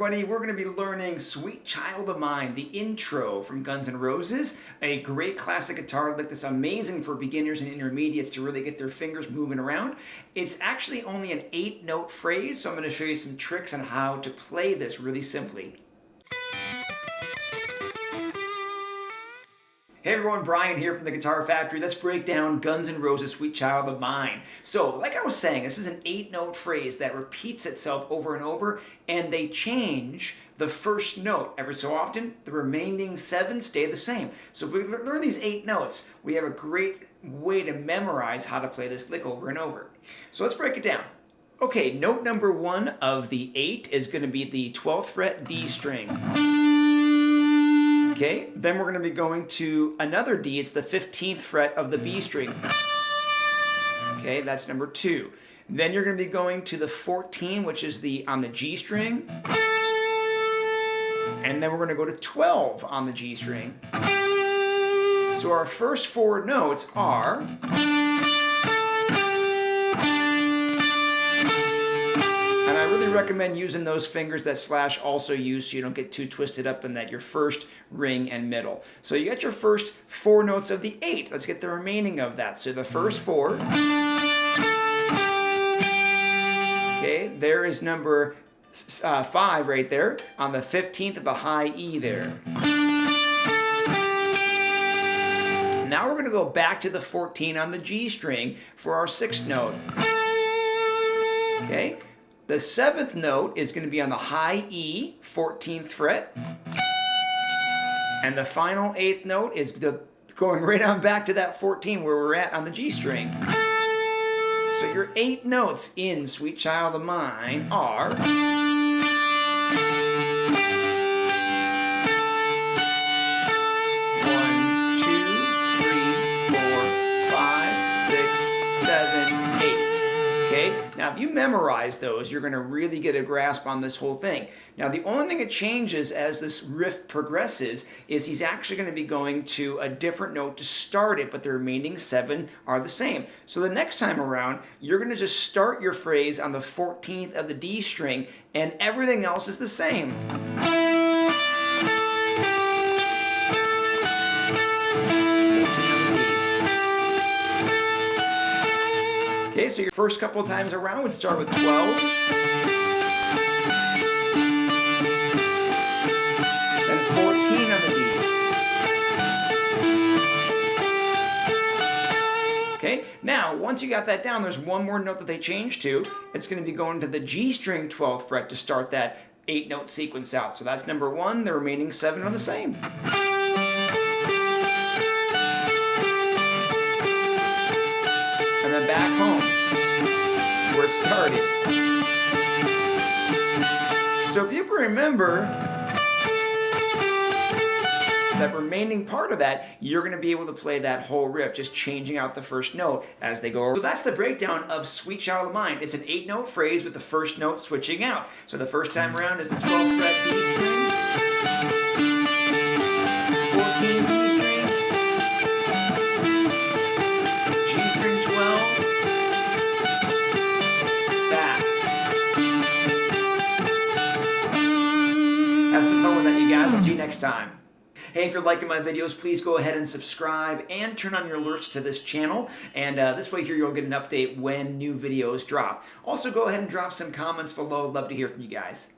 everybody, we're going to be learning Sweet Child of Mine, the intro from Guns N' Roses, a great classic guitar lick that's amazing for beginners and intermediates to really get their fingers moving around. It's actually only an 8-note phrase, so I'm going to show you some tricks on how to play this really simply. Hey everyone, Bryan here from the Guitar Factory. Let's break down Guns N' Roses' Sweet Child of Mine. So, like I was saying, this is an 8-note phrase that repeats itself over and over, and they change the first note every so often. The remaining 7 stay the same. So if we learn these 8 notes, we have a great way to memorize how to play this lick over and over. So let's break it down. Okay, note number 1 of the 8 is going to be the 12th fret D string. Okay, then we're going to be going to another D. It's the 15th fret of the B string. Okay, that's number 2. Then you're going to be going to the 14, which is on the G string. And then we're going to go to 12 on the G string. So our first 4 notes are... And I really recommend using those fingers that Slash also used so you don't get too twisted up in that your first, ring, and middle. So you got your first 4 notes of the 8. Let's get the remaining of that. So the first 4. Okay, there is number 5 right there on the 15th of the high E there. Now we're going to go back to the 14 on the G string for our 6th note. Okay. The 7th note is going to be on the high E, 14th fret. And the final 8th note is going right on back to that 14 where we're at on the G string. So your 8 notes in Sweet Child of Mine are... 1, 2, 3, 4, 5, 6, 7, 8. Okay? Now, if you memorize those, you're going to really get a grasp on this whole thing. Now, the only thing that changes as this riff progresses is he's actually going to be going to a different note to start it, but the remaining 7 are the same. So the next time around, you're going to just start your phrase on the 14th of the D string, and everything else is the same. Okay, so your first couple of times around would start with 12. Then 14 on the D. Okay, now once you got that down, there's one more note that they changed to. It's going to be going to the G string 12th fret to start that 8-note sequence out. So that's number 1, the remaining 7 are the same. And then back home to where it started. So if you can remember that remaining part of that, you're going to be able to play that whole riff, just changing out the first note as they go over. So that's the breakdown of Sweet Child of Mine. It's an 8-note phrase with the first note switching out. So the first time around is the 12th fret D string, 14 D string, G string 12, back. Have some fun with that, you guys. I'll see you next time. Hey, if you're liking my videos, please go ahead and subscribe and turn on your alerts to this channel. And this way here you'll get an update when new videos drop. Also, go ahead and drop some comments below. Love to hear from you guys.